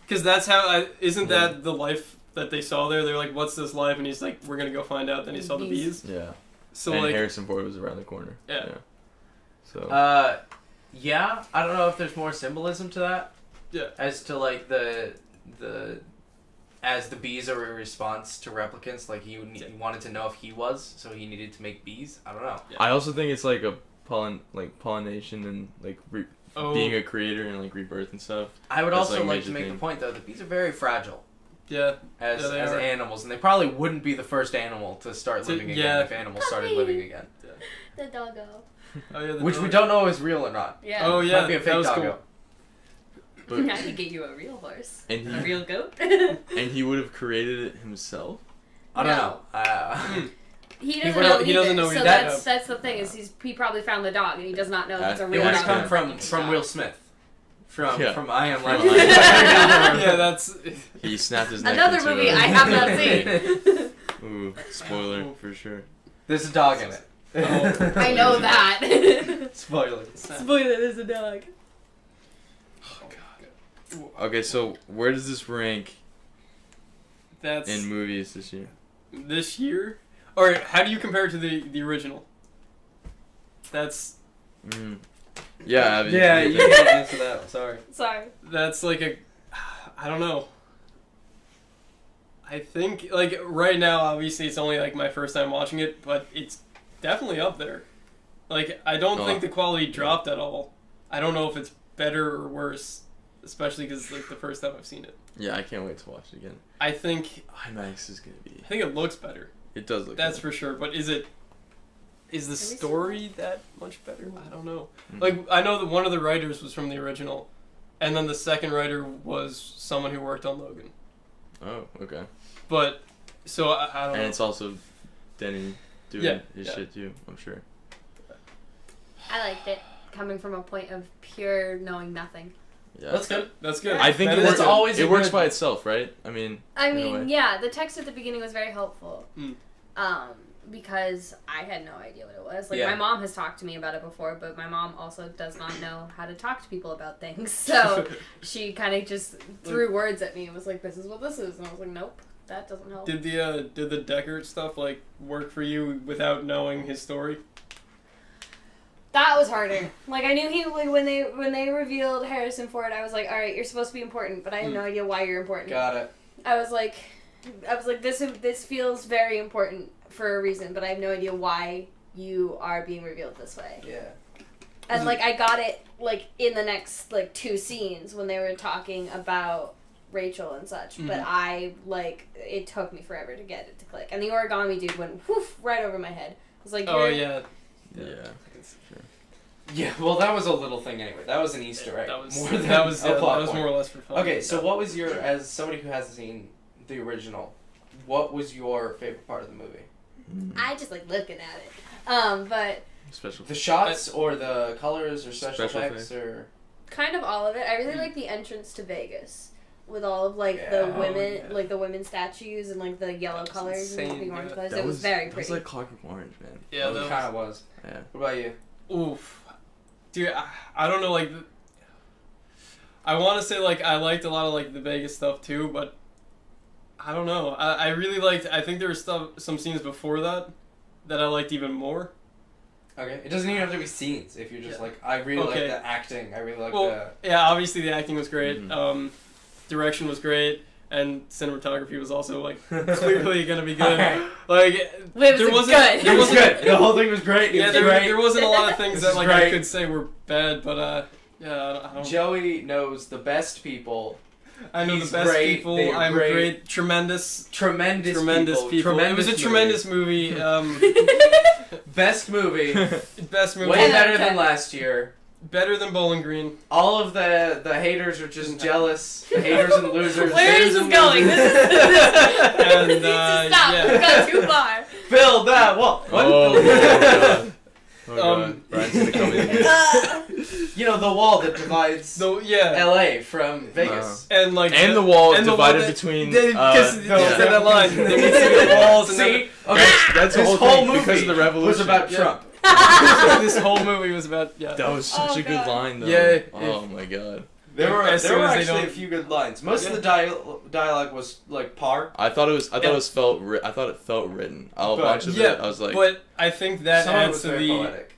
Because that's how... isn't that the life that they saw there? They're like, what's this life? And he's like, we're gonna go find out. Then he saw the bees. Yeah. So, and like... Harrison Ford was around the corner. Yeah. So. Yeah, I don't know if there's more symbolism to that. Yeah. As to like the as the bees are a response to replicants, like he wanted to know if he was, so he needed to make bees. I don't know. Yeah. I also think it's like a pollination and like being a creator and like rebirth and stuff. I would That's, also like, like major to make thing. the point though that bees are very fragile Yeah. as Yeah, they are. animals, and they probably wouldn't be the first animal to start living again if animals started living again. The doggo. Oh, yeah, Which we don't know is real or not. Yeah. Oh, yeah. Might be a that fake was doggo. cool. But, I could get you a real horse. and A real goat. and he would have created it himself. I don't No. know. He doesn't would- know he doesn't either, know so either. that's the thing, is he probably found the dog and he does not know if it's a It real It would dog. have come or a from Will Smith. From Yeah. from I Am From Legend. Yeah, that's... He snapped his neck Another into movie a- I have not seen. Ooh, spoiler for sure. There's a dog in it. Oh. I know that. Spoiler. Spoiler, there's a dog. Okay, so where does this rank That's... in movies this year? This year? Or how do you compare it to the original? That's... Yeah, Abby. Yeah, you can't answer that. Sorry. Sorry. That's like a... I don't know. I think, like, right now, obviously, it's only, like, my first time watching it, but it's definitely up there. Like, I don't think the quality dropped at all. I don't know if it's better or worse, especially because it's, like, the first time I've seen it. Yeah, I can't wait to watch it again. I think IMAX is gonna be... I think it looks better. It does look That's good. for sure, but is the we seen story that much better? I don't know. Mhm. Like, I know that one of the writers was from the original, and then the second writer was someone who worked on Logan. Oh, okay. But, so I don't know. And it's also Denny doing his shit too, I'm sure. I liked it, coming from a point of pure knowing nothing. Yeah. That's good. That's good. I think That it is works, good. always a works good- by itself, right? I mean, I in a way. mean, yeah, the text at the beginning was very helpful. Mm. because I had no idea what it was. Like, Yeah. my mom has talked to me about it before, but my mom also does not know how to talk to people about things. So she kind of just threw words at me and was like, this is what this is. And I was like, nope, that doesn't help. Did the Deckard stuff, like, work for you without knowing his story? That was harder. Like, I knew he, like, when they revealed Harrison Ford, I was like, alright, you're supposed to be important, but I have no idea why you're important. Got it. I was like, this feels very important for a reason, but I have no idea why you are being revealed this way. Yeah. And, like, I got it, like, in the next, like, 2 scenes when they were talking about Rachel and such, but I, like, it took me forever to get it to click. And the origami dude went, whoof, right over my head. I was like, Oh, yeah. Yeah. Yeah, well, that was a little thing anyway. That was an Easter egg. That was more than that was a plot that was point. more or less for fun. Okay, so what was your, as somebody who hasn't seen the original, what was your favorite part of the movie? I just like looking at it. But Special. The shots or the colors or special effects or kind of all of it. I really like the entrance to Vegas with all of like Yeah. the Oh, women, yeah. like the women statues and like the yellow That was colors and insane, the orange yeah. colors. That It was very That pretty. was like Clockwork Orange, man. Yeah, it that kind of was. Yeah. What about you? Oof. Dude, I don't know, like, I want to say, like, I liked a lot of, like, the Vegas stuff, too, but I don't know. I really liked, I think there were some scenes before that I liked even more. Okay, it doesn't even have to be scenes. If you're just like, I really like the acting. I really like Yeah, obviously the acting was great. Mhm. Direction was great. And cinematography was also, like, clearly going to be good. Alright. Like, Wait, there was it wasn't... good? There It was wasn't good. The whole thing was great. It Yeah, was there, great. there wasn't a lot of things This that is like I great. could say were bad, but yeah, I don't. Joey knows the best people. I know he's the best great, people. they're I'm great. great. Tremendous Tremendous people. Tremendous it was a movie. tremendous movie. Best movie. Best movie. Way 10 out better of than 10. last year. Better than Bowling Green. All of the haters are just jealous. The haters and losers. Where is There's this a going? loser. This is And, needs to stop. yeah. We've gone too far. Build that wall. What? Oh, my God. Oh, God. Um, Brian's gonna come in. You know, the wall that divides So yeah, LA from Vegas. and like And the wall and the divided wall that- between. Because yeah. said that line. There needs to be walls and See? then Okay, That's the this whole whole thing, movie because of the revolution. was about Yeah. Trump. this whole movie was about That was such Oh, a good God. line, though. Yeah, Oh my God. There were As soon as they actually a don't- few good lines. Most of the dialogue was like par. I thought it felt written. A bunch of yeah, it. I was like, but I think that Some of it adds was to very the poetic.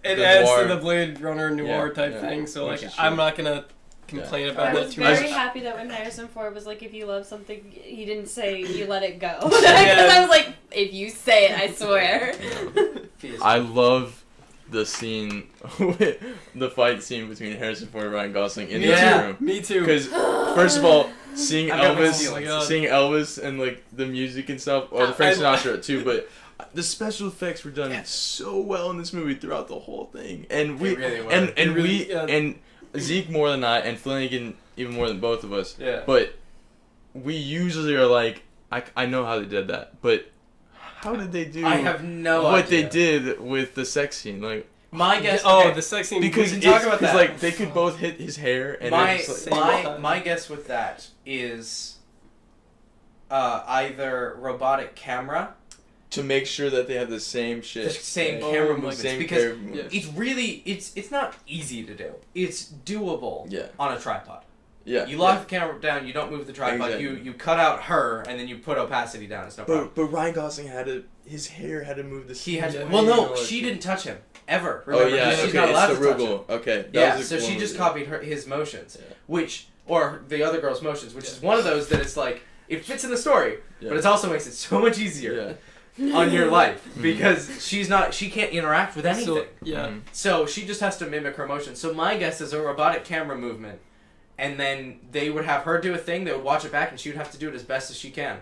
it The adds noir. to the Blade Runner noir Yeah, type yeah. thing. So Which like is true. I'm not gonna complain I about was that too very much. happy that when Harrison Ford was like, if you love something, he didn't say you let it go. Yeah. Because I was like, if you say it, I swear. I love the scene, the fight scene between Harrison Ford and Ryan Gosling in the Yeah. room. Me too. Because first of all, seeing I've got my Elvis, feelings. seeing Elvis and like the music and stuff, or the Frank I- Sinatra too, but the special effects were done so well in this movie throughout the whole thing, and we They really were. and They really- we yeah. and Zeke more than I, and Flanagan even more than both of us. Yeah. But we usually are like, I know how they did that, but how did they do I have no what idea. they did with the sex scene? Like, My guess. Oh, okay, the sex scene. because can talk about it's that. like they could both hit his hair, and my it's like, Same my time. my guess with that is either robotic camera, to make sure that they have the same the shit, same Oh, camera my movements, same because camera movements. it's really it's not easy to do. It's doable Yeah. on a tripod. Yeah. You lock the camera down, you don't move the tripod, Exactly. you cut out her, and then you put opacity down. It's no problem. But Ryan Gosling his hair had to move the He had to, Yeah, well, no, you know, she didn't touch him ever. Oh Remember, yeah, she's okay, not allowed it's to the touch him. Rugal. Okay. that Yeah, was so a she one just with- copied his motions, Yeah. or the other girl's motions, which is one of those that it's like it fits in the story, Yeah. but it also makes it so much easier Yeah. on your life Mhm. because she can't interact with anything. So, yeah. Mhm. So she just has to mimic her motion. So my guess is a robotic camera movement, and then they would have her do a thing. They would watch it back, and she would have to do it as best as she can.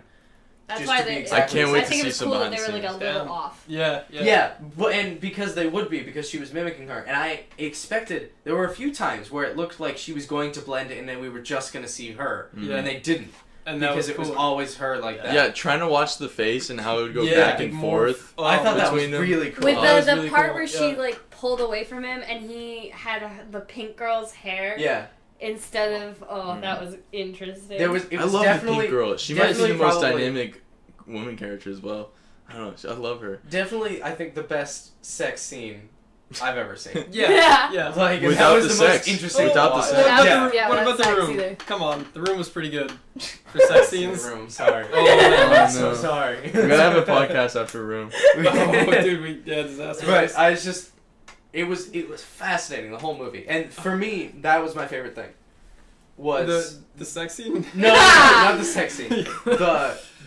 That's Just why to be they. exactly I can't wait I to think see it was some cool that behind they were like a the little scenes. off. Yeah. Yeah, but and because they would be because she was mimicking her, and I expected there were a few times where it looked like she was going to blend it, and then we were just going to see her, Yeah. and they didn't And that because was it was cool. always her like that. Yeah, trying to watch the face and how it would go Yeah, back and more forth. I thought that was between them. really cool. With Oh, that was the really part cool, where she yeah. like pulled away from him and he had the pink girl's hair yeah, instead of that was interesting. there was. It I was love definitely the pink girl. She might be the definitely most probably- dynamic woman character as well. I don't know. I love her. Definitely, I think the best sex scene I've ever seen. Yeah. Like, Without that was the the sex. most interesting. Without to the watch. sex. What about the room? Either. Come on, the room was pretty good for sex scenes. The room, sorry. Oh, I'm no. so sorry. We gotta have a podcast after Room. Oh, dude, disaster. But I was just, it was fascinating, the whole movie, and for me, that was my favorite thing. Was the sex scene? no, not the sex scene.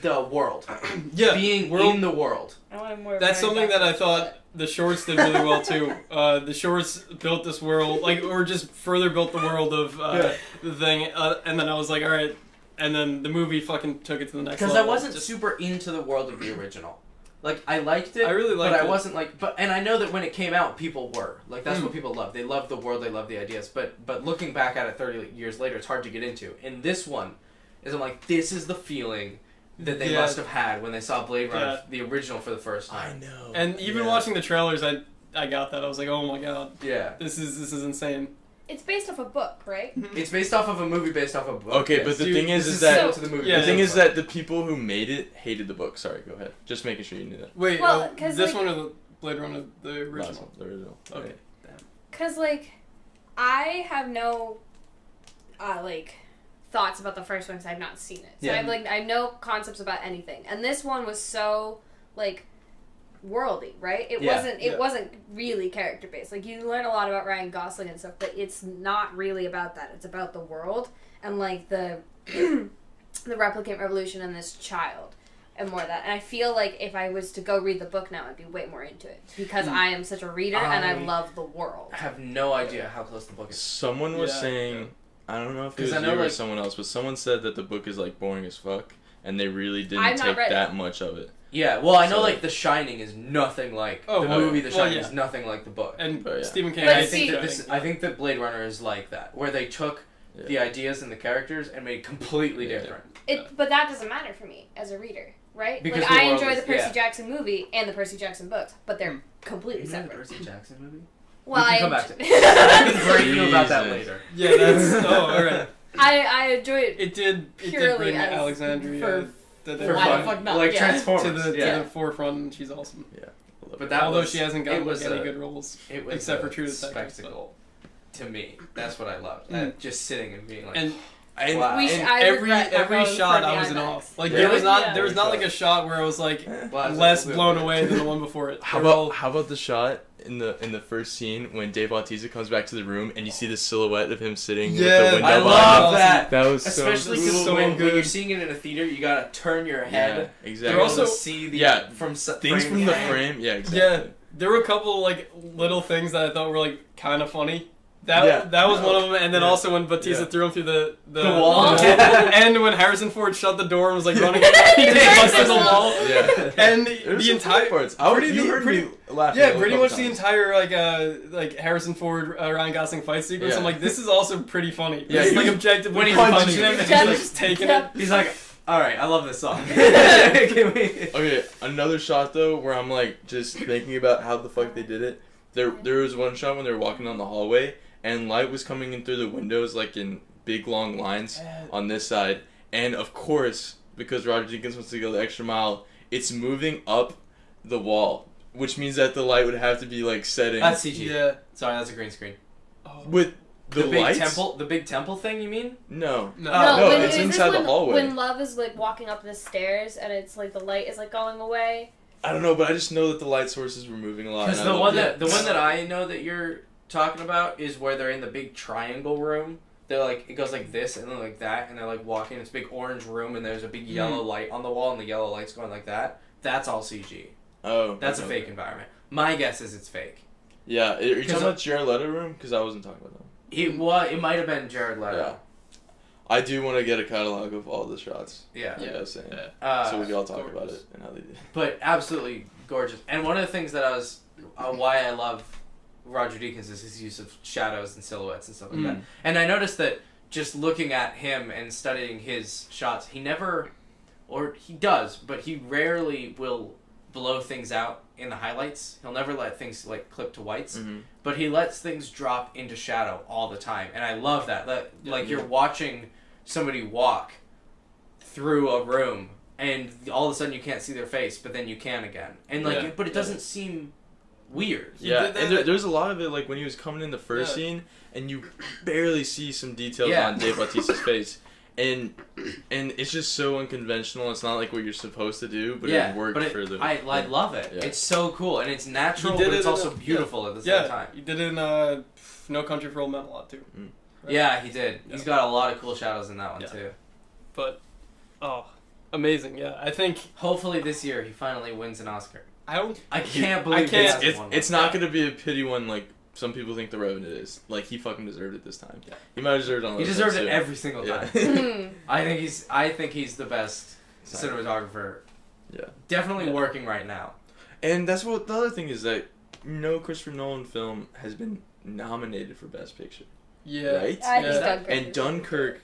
The world. Yeah, Being world. in the world. I wanted more That's Ryan something that I Gosling, thought the shorts did really well too. The shorts built this world, like, or just further built the world of the thing, and then I was like, all right. And then the movie fucking took it to the next level. Because I wasn't Just- super into the world of the original. Like, I liked it, I really liked but it. I wasn't like, and I know that when it came out, people were. Like, that's what people love. They love the world, they love the ideas, but looking back at it 30 years later, it's hard to get into. And this one is, I'm like, this is the feeling that they must have had when they saw Blade Runner, the original, for the first time. I know. And even watching the trailers, I got that. I was like, oh my god. Yeah. This is insane. It's based off a book, right? It's based off of a movie based off of a book. Okay, yes. but the Dude, thing is, This is that similar to the movie. Yeah, the thing yeah. is that the people who made it hated the book. Sorry, go ahead. Just making sure you knew that. Wait, Well, 'cause, this like- one or the Blade Runner, the Last original? one, the original. Okay. Because, like, I have no, thoughts about the first one because I've not seen it. So Yeah. I have no concepts about anything. And this one was so, worldy, right? It wasn't really character based. Like, you learn a lot about Ryan Gosling and stuff, but it's not really about that. It's about the world and, the the replicant revolution and this child. And more of that. And I feel like if I was to go read the book now, I'd be way more into it. Because I am such a reader and I love the world. I have no idea how close the book is. Someone was saying, I don't know if it was I know, you or like- someone else, but someone said that the book is boring as fuck, and they really didn't I've not take read that it. much of it. Yeah, well, I know, So- The Shining is nothing like Oh, the okay. movie. The Well, Shining yeah. is nothing like the book. And But, yeah. Stephen King. But I see- think I think that Blade Runner is like that, where they took the ideas and the characters and made it completely different. But that doesn't matter for me as a reader, right? Because like the I world enjoy is- the Percy yeah. Jackson movie and the Percy Jackson books, but they're completely Isn't that the separate. Percy Jackson movie? Well, we I can come back to I can break you about that Jesus. later. Yeah, that's. Oh, alright. I enjoy it. It did Purely bring as Alexandria for to For Why the fun. fuck not? Like Yeah. Transformers. the yeah. forefront, and she's awesome. But that Although was, she hasn't it gotten was any a- good roles, It was except a for True Detective. spectacle to me. That's what I loved. Mm. Just sitting and being like, And wow. We sh- and I every regret not going shot for I the was in IMAX. awe. Like Really? there was not Yeah. like a shot where I was like Wow, less that's blown a away than the one before it. How They were all- about the shot in the first scene when Dave Bautista comes back to the room and you see the silhouette of him sitting with Yeah, the window I behind love him? that. That was Especially so because so when good. you're seeing it in a theater, you gotta turn your head. Yeah, to exactly. be able also- to see the from things frame from to the frame. frame. Yeah, exactly. Yeah, there were a couple little things that I thought were kind of funny. That was one of them, and then also when Batista threw him through the wall. and when Harrison Ford shut the door and was running, he just busted the wall. Yeah. And There's the some funny entire parts. You heard me laughing. yeah, a pretty couple much the times. entire Harrison Ford Ryan Gosling fight sequence. Yeah. I'm like, this is also pretty funny. Yeah, This is he- objectively when he pretty punches funny. him and And he's he's just taking yeah. it. He's like, all right, I love this song. Can we- Okay, another shot though where I'm just thinking about how the fuck they did it. There was one shot when they were walking down the hallway and light was coming in through the windows in big long lines on this side, and of course because Roger Deakins wants to go the extra mile, it's moving up the wall, which means that the light would have to be setting That's CG. Yeah. Sorry, that's a green screen. with the big lights? temple, the big temple thing. You mean? No. No. No, when, it's is this inside the when- hallway. When Love is walking up the stairs and it's the light is going away. I don't know, but I just know that the light sources were moving a lot. Because and I the love one it. that I know that you're talking about is where they're in the big triangle room. They're it goes like this and then like that, and they're walking. It's a big orange room, and there's a big yellow light on the wall, and the yellow light's going like that. That's all CG. Oh, That's okay. a fake environment. My guess is it's fake. Yeah, are you talking 'Cause about Jared Leto room? Because I wasn't talking about that. It might have been Jared Leto. Yeah. I do want to get a catalog of all the shots. Yeah. Like I was saying. Yeah. So we can all talk gorgeous. about it and how they did. But absolutely gorgeous. And one of the things that I was why I love Roger Deakins is his use of shadows and silhouettes and stuff like that. And I noticed that just looking at him and studying his shots, he never, or he does, but he rarely will blow things out in the highlights. He'll never let things clip to whites, but he lets things drop into shadow all the time. And I love that. You're watching somebody walk through a room and all of a sudden you can't see their face, but then you can again, and like, but it doesn't seem weird. Yeah, and there's a lot of it, like when he was coming in the first scene, and you barely see some details on Dave Bautista's face, and it's just so unconventional. It's not like what you're supposed to do, but it worked for the. I love it. Yeah. It's so cool, and it's natural, but it's also beautiful at the same time. He did it in No Country for Old Men a lot too. Mm. Right? Yeah, he did. Yeah. He's got a lot of cool shadows in that one too. But, amazing! Yeah, I think hopefully this year he finally wins an Oscar. I can't believe it's not going to be a pity one like some people think The Revenant is. Like, he fucking deserved it this time. Yeah. He might have deserved it on. He deserves it every single time. I think he's the best cinematographer. Yeah. Definitely working right now. And that's what the other thing is, that no Christopher Nolan film has been nominated for Best Picture. Yeah. Right? And Dunkirk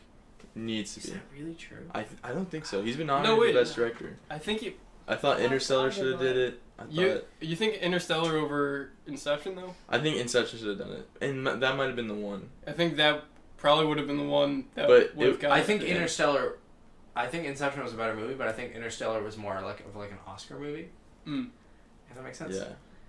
needs to be. Is that really true? I don't think so. He's been nominated for Best Director. I thought Interstellar should have did it. You think Interstellar over Inception though? I think Inception should have done it, and that might have been the one. I think that probably would have been the one that would have got. I think Interstellar. I think Inception was a better movie, but I think Interstellar was more like an Oscar movie. Mm. If that makes sense.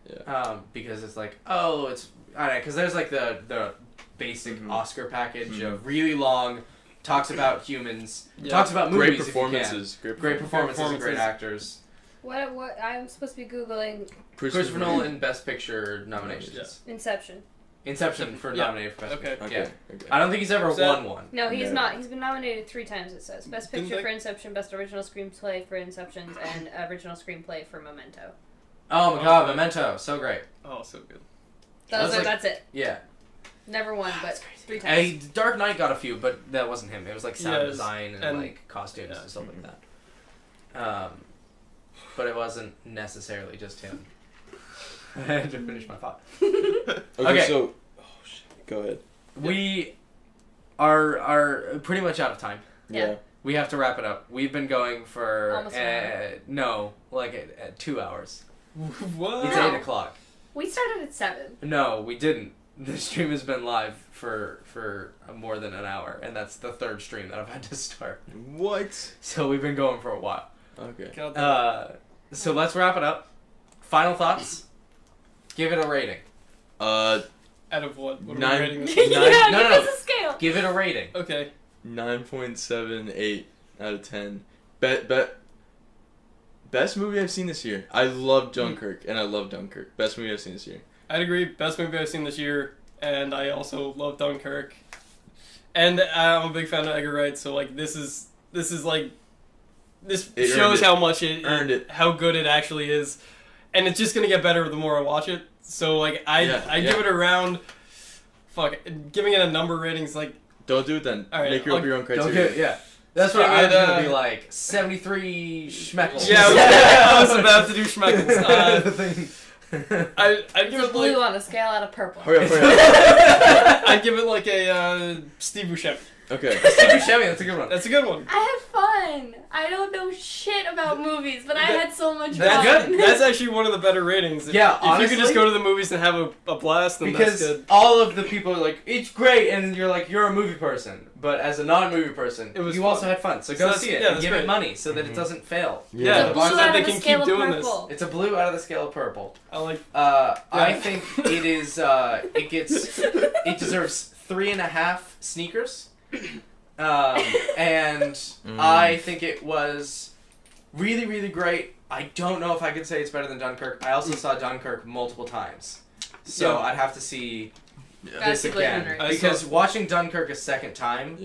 Yeah. Because it's like, because there's like the basic Oscar package of really long, talks about humans, talks about movies, great performances, great performances, and great actors. What I'm supposed to be googling. Christopher Nolan Best Picture nominations. Inception. Inception for nominated for Best Picture. Okay. I don't think he's ever won one. No, he's not. He's been nominated 3 times. It says Best Picture for Inception, Best Original Screenplay for Inception, and Original Screenplay for Memento. Oh my God, Memento, so great. Oh, so good. That's it. Yeah. Never won, but 3 times. Dark Knight got a few, but that wasn't him. It was like sound design and like costumes and stuff like that. But it wasn't necessarily just him. I had to finish my thought. Okay, so go ahead. We are pretty much out of time. Yeah. We have to wrap it up. We've been going for almost an hour. At 2 hours. What? It's 8 o'clock. We started at 7. No, we didn't. The stream has been live for more than an hour, and that's the 3rd stream that I've had to start. What? So we've been going for a while. Okay. So let's wrap it up. Final thoughts. Give it a rating. Out of what? What 9. are we rating this? Give us a scale. Give it a rating. Okay. 9.78 out of 10. Best movie I've seen this year. I love Dunkirk, and I love Dunkirk. Best movie I've seen this year. I'd agree. Best movie I've seen this year, and I also love Dunkirk. And I'm a big fan of Edgar Wright, so like this shows how much it how good it actually is, and it's just gonna get better the more I watch it. So like I give it around. Giving it a number rating's like. Don't do it then. All right, make your own criteria. That's what I was gonna be like. 73 schmeckles. Yeah, I was about to do schmeckles. I'd give it's it blue on a scale out of purple. Hurry up. I'd give it like a Steve Buscemi. Okay. Steve Buscemi, that's a good one. That's a good one. I had fun. I don't know shit about movies, but I had so much fun. That's good. That's actually one of the better ratings. Yeah, if honestly, you could just go to the movies and have a blast, then because that's good. All of the people are like, it's great, and you're like, you're a movie person. But as a non-movie person, you also had fun. So go see it and give it money so that it doesn't fail. Yeah, so that they can keep doing this. It's a blue out of the scale of purple. I like. I think it is. It deserves 3.5 sneakers. And I think it was really, really great. I don't know if I could say it's better than Dunkirk. I also saw Dunkirk multiple times, so I'd have to see this again. Because watching Dunkirk a second time,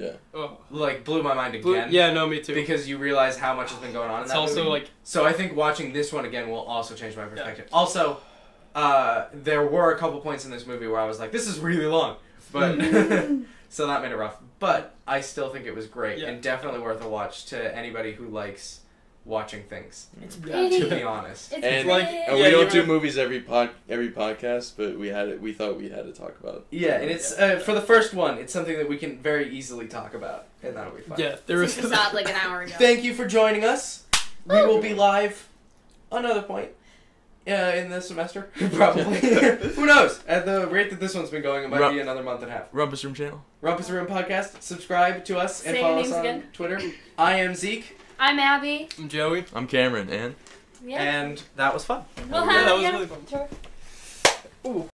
like blew my mind again. Yeah, no, me too. Because you realize how much has been going on in that movie. Also like, so I think watching this one again will also change my perspective. Yeah. Also, there were a couple points in this movie where I was like, "This is really long," but so that made it rough. But I still think it was great and definitely worth a watch to anybody who likes watching things. It's pretty. To be honest, it's we don't do movies every podcast, but we thought we had to talk about it. Yeah, and it's for the first one, it's something that we can very easily talk about, and that'll be fun. Yeah, there was not like an hour ago. Thank you for joining us. We will be live another point in the semester, probably. Who knows? At the rate that this one's been going, it might be another month and a half. Rumpus Room channel. Rumpus Room podcast. Subscribe to us and follow us on Twitter. I am Zeke. I'm Abby. I'm Joey. I'm Cameron, and Yeah. And that was fun. We'll Yeah, have that was yeah, really fun. Sure. Ooh.